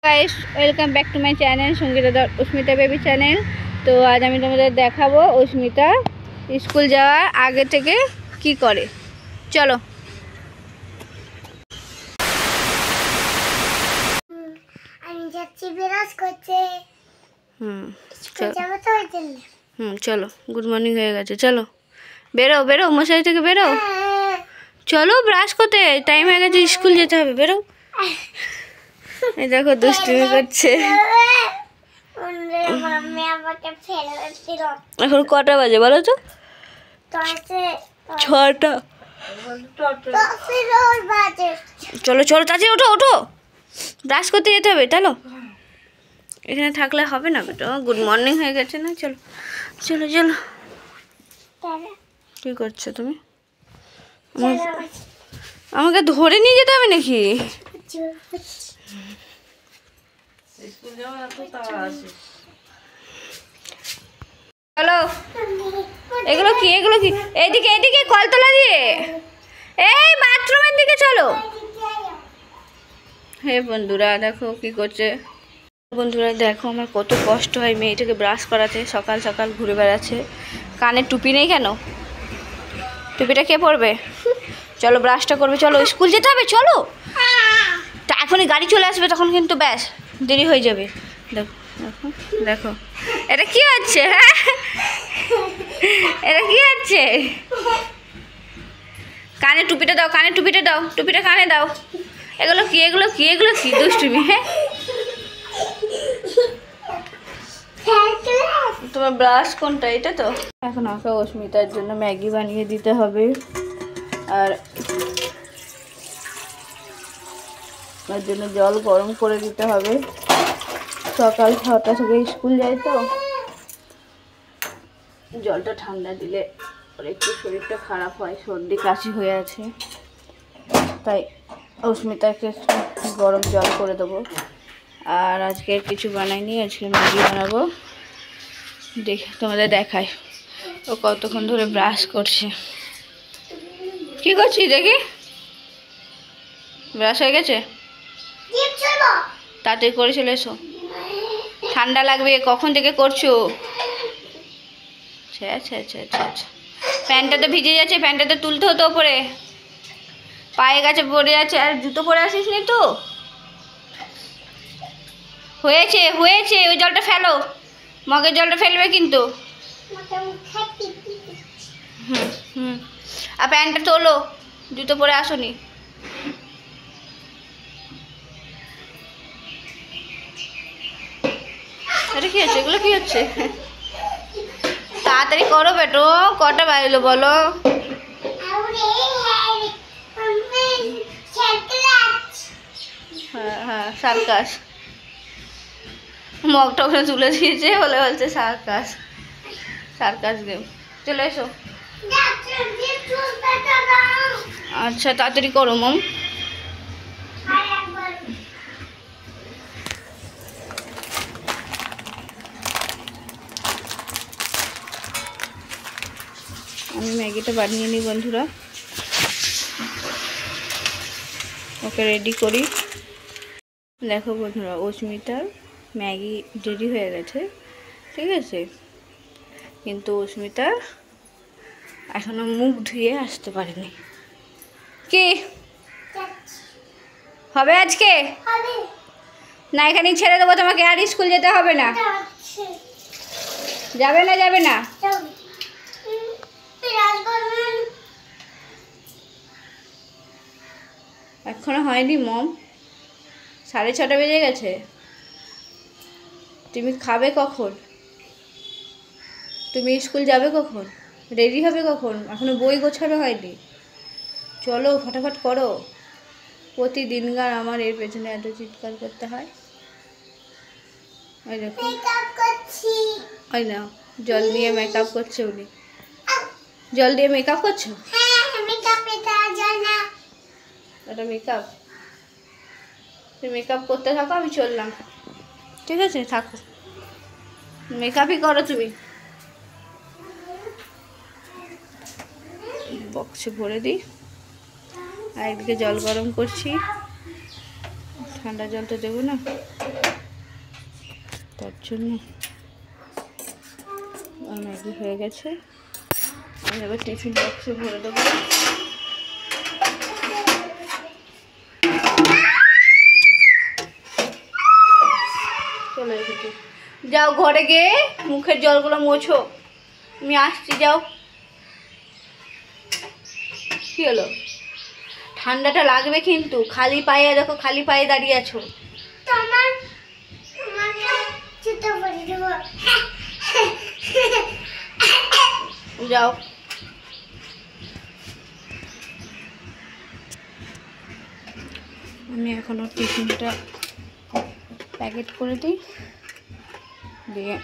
Guys welcome back to my channel Sangeeta Usmita baby channel. तो आज আমি তোমাদের দেখাবো উস্মিতা স্কুল যাওয়ার আগে থেকে কি করে। চলো আমি যাচ্ছি বিরাজ করতে। স্কুল যাব তো ওই জন্য। চলো গুড মর্নিং হয়ে গেছে, চলো বেরো বেরো মশারি থেকে বেরো, চলো ব্রাশ করতে টাইম হয়ে গেছে, স্কুল যেতে হবে, বেরো। এই দেখো দুষ্টুমি করছে। এখন কটা বাজে বলো তো? 6টা। চলো চলো তাড়াতাড়ি ওঠো ওঠো, ব্রাশ করতে যেতে হবে। চলো এখানে থাকলে হবে না বেটা, গুড মর্নিং হয়ে গেছে না। চলো চলো চলো। কি করছো তুমি? আমাকে ধরে নিয়ে যেতে হবে নাকি? হ্যালো, এগুলো কি এগুলো কি? এইদিকে এইদিকে কলতলা দিয়ে, এই বাথরুমের দিকে চলো। হে বন্ধুরা দেখো কি করছে। বন্ধুরা দেখো আমার কত কষ্ট হয় মেয়েটাকে ব্রাশ করাতে, সকাল সকাল ঘুরে বেড়াচ্ছে। কানে টুপি নেই কেন? টুপিটা কে পরবে? চলো ব্রাশটা করবে, চলো স্কুল যেতে হবে, চলো। তা এখনই গাড়ি চলে আসবে, তখন কিন্তু ব্যাস দেরি হয়ে যাবে। দেখো দেখো দেখো এটা কি হচ্ছে? হ্যাঁ এটা কি হচ্ছে? কানে টুপিটা দাও, কানে টুপিটা দাও, টুপিটা কানে দাও। এগুলো কি এগুলো কি এগুলো কি দুষ্টুমি? হ্যাঁ তোমার ব্রাশ কোনটা? এটা তো। এখন ওকে অস্মিতার জন্য ম্যাগি বানিয়ে দিতে হবে, আর ওর জন্য জল গরম করে দিতে হবে। সকাল 6টা থেকে স্কুল যায় তো জলটা ঠান্ডা দিলে ওর একটু শরীরটা খারাপ হয়, সর্দি কাশি হয়ে আছে, তাই অস্মিতাকে গরম জল করে দেবো। আর আজকে কিছু বানাইনি, আজকে ম্যাগি বানাবো। তোমাদের দেখাই ও কতক্ষণ ধরে ব্রাশ করছে। কি করছিস দেখি? ব্রাশ হয়ে গেছে? তাড়াতাড়ি করে চলে এসো, ঠান্ডা লাগবে। কখন থেকে করছো? আচ্ছা আচ্ছা আচ্ছা আচ্ছা আচ্ছা। প্যান্টটা তো ভিজে যাচ্ছে, প্যান্টটা তো তুলতে হতো ওপরে, পায়ে গাছে পড়ে যাচ্ছে। আর জুতো পরে আসিস নি তো? হয়েছে হয়েছে, ওই জলটা ফেলো, মগের জলটা ফেলবে কিন্তু। হুম হুম। আর প্যান্টটা তোলো, জুতো পরে আসোনি। আরে কি হচ্ছে এগুলো? কি হচ্ছে? তাড়াতাড়ি করো বেটো, কটা বাজলো বলো? হ্যাঁ হ্যাঁ সার্কাস। মগটা ওখানে তুলে দিয়েছে বলে বলছে সার্কাস, সার্কাস গেম। চলে এসো। আচ্ছা তাড়াতাড়ি করো মম। আমি ম্যাগিটা বানিয়ে নিই বন্ধুরা, ওকে রেডি করি। দেখো বন্ধুরা অস্মিতার ম্যাগি রেডি হয়ে গেছে, ঠিক আছে, কিন্তু অস্মিতা এখনো মুখ ধুয়ে আসতে পারেনি। কি হবে আজকে? না এখানেই ছেড়ে দেবো তোমাকে, আর স্কুল যেতে হবে না। যাবে না যাবে না? এখনো হয়নি মম, 6:30 বেজে গেছে। তুমি খাবে কখন? তুমি স্কুল যাবে কখন? রেডি হবে কখন? এখনো বই গোছানো হয়নি। চলো ফটাফট করো। প্রতিদিনকার আমার এর পেছনে এত চিৎকার করতে হয়। ওই দেখো ওই না জল দিয়ে মেকআপ করছে উনি। জল দিয়ে মেকআপ করছো? এটা মেকআপ? তুমি মেকআপ করতে থাকো, আমি চললাম, ঠিক আছে? থাকো, মেকআপই করো তুমি। বক্সে ভরে দিই, আর একদিকে জল গরম করছি, ঠান্ডা জল তো দেবো না। তার জন্য ম্যাগি হয়ে গেছে। আমি এবার টিফিন বক্সে ভরে দেবো। চলে এসেছি, যাও ঘরে গিয়ে মুখের জলগুলো মোছো, আমি আসছি, যাও। কি হলো? ঠান্ডাটা লাগবে কিন্তু, খালি পায়ে দেখো, খালি পায়ে দাঁড়িয়ে আছো। যাও। আমি এখনো টিফিনটা প্যাকেট করে দিই, দিয়ে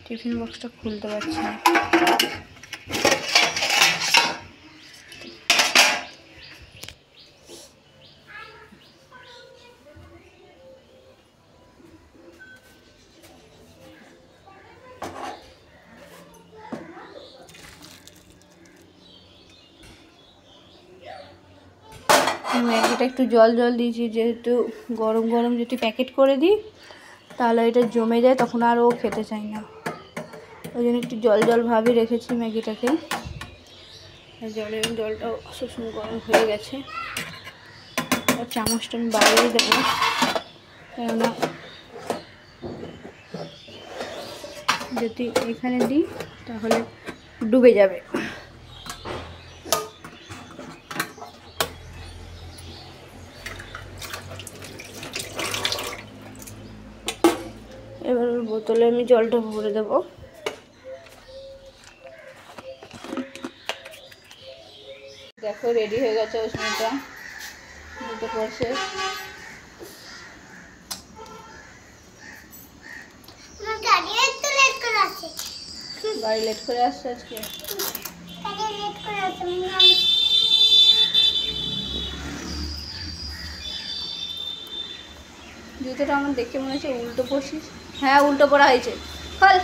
টিফিন বক্সটা খুলতে পারছি না। ম্যাগিটা একটু জল জল দিয়েছি, যেহেতু গরম গরম যদি প্যাকেট করে দিই তাহলে এটা জমে যায়, তখন আর ও খেতে চায় না। ওই জন্য একটু জল জল ভাবে রেখেছি ম্যাগিটাকে। জলটাও শুকনো গরম হয়ে গেছে। আর চামচটা আমি বাইরেই দেবো, কেননা যদি এখানে দিই তাহলে ডুবে যাবে। এবার ওর বোতলে আমি জলটা ভরে দেবো। দেখো রেডি হয়ে গেছে ওষুধটা, দুটো পড়ছে। বাড়ি লেট করে আসছে আজকে। জুতোটা আমার দেখে মনে হচ্ছে উল্টো পড়ছিস। হ্যাঁ, উল্টো পড়া হয়েছে। ফল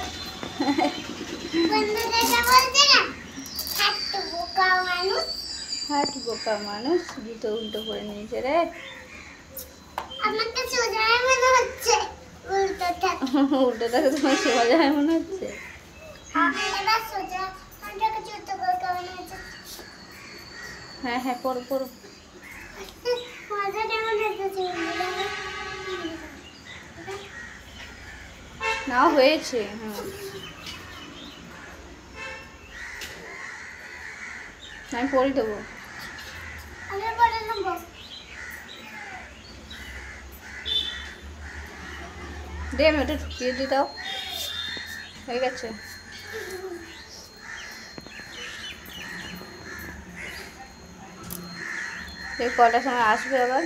হাট বোকা মানুষ, জুতো উল্টো করে নিয়েছে রে। উল্টোটাকে তোমার শোয়া যায় মনে হচ্ছে। হ্যাঁ হ্যাঁ, পড়ো পড়ো। নাও হয়েছে। হ্যাঁ, আমি পড়ে দেবো। দে, আমি ওটা ঢুকিয়ে দিয়ে দাও। হয়ে গেছে। কটার সময় আসবে আবার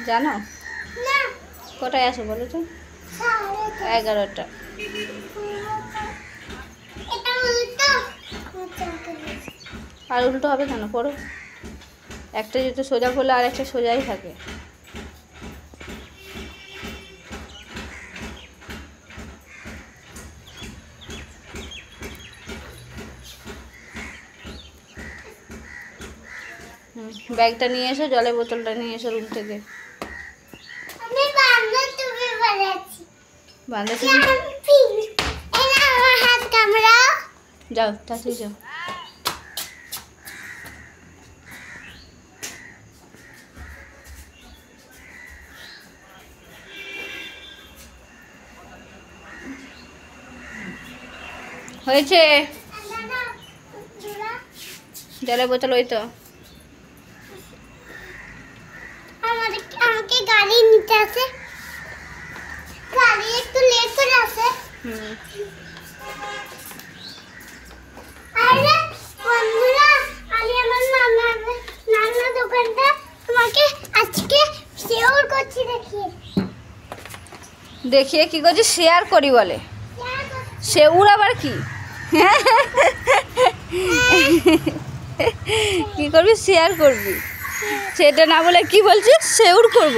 জানো? কটায় আসো বলো তো? 11টা। আর উল্টো হবে কেন? পড়ো। একটা জুতো সোজা করলে আর একটা সোজাই থাকে। ব্যাগটা নিয়ে এসো, জলের বোতলটা নিয়ে এসো রুম থেকে। বাঁধা যাও, তাড়াতাড়ি যাও। হয়েছে। জলের বোতল ওই তো। আমাকে গাড়ি নিতে আসে, গাড়ি একটু লেট করে আসে। আরে বন্ধুরা, আমি আমার নানা দোকানটা তোমাকে আজকে শেয়ার করছি। দেখিয়ে কি করছি? শেয়ার করি বলে। সেউর আবার কি? কি করবি? শেয়ার করবি? সেটা না বলে কি বলছিস? সেউর করব।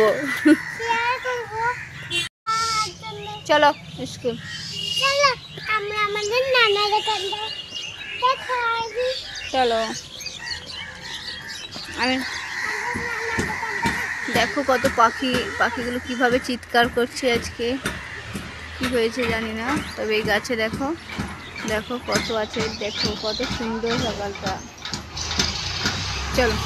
চলো স্কুল। চলো আমরা আমাদের নানা দোকানটা চলো। আমি দেখো কত পাখি, পাখিগুলো কিভাবে চিৎকার করছে আজকে, কি হয়েছে জানি না। তবে এই গাছে দেখো, দেখো কত আছে, দেখো কত সুন্দর সকালটা। চলো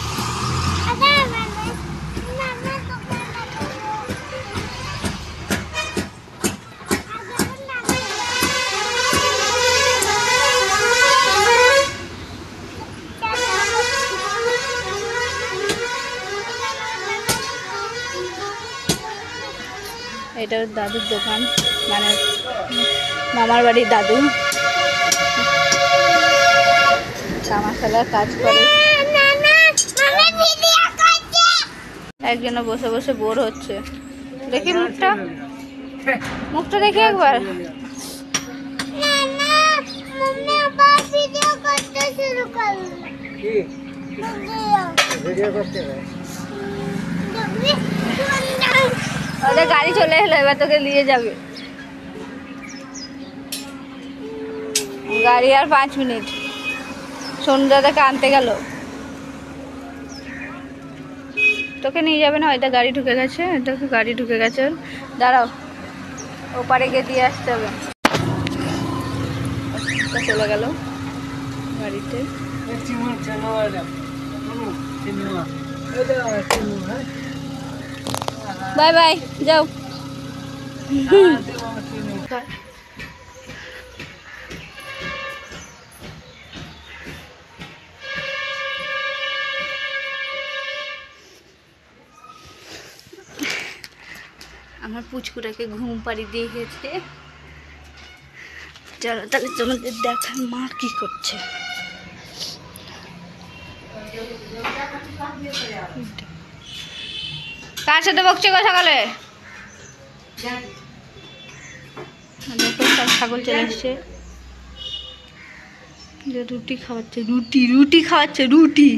এটা দাদুর দোকান, মানে মামার বাড়ির দাদু কামাশালার কাজ করে। একজন বসে বসে বোর হচ্ছে। দেখি মুখটা, মুখটা দেখি একবার। ওদের গাড়ি চলে এলো, এবার তোকে নিয়ে যাবে গাড়ি। আর 5 মিনিট সন্ধ্যা থেকে আনতে গেল, তোকে নিয়ে যাবে না। হয়তো গাড়ি ঢুকে গেছে, তোকে গাড়ি ঢুকে গেছে। দাঁড়াও, ওপারে গিয়ে দিয়ে আসতে হবে। চলে গেল গাড়িতে। বাই বাই, যাও। আমার পুচকুটাকে ঘুম পাড়ি দিয়ে গেছে। চলো তাহলে তোমাদের দেখার মা কি করছে। কার সাথে বকছে গো সকালে? দেখো সব ছাগল চলে এসছে। রুটি খাওয়াচ্ছে, রুটি রুটি খাওয়াচ্ছে, রুটি।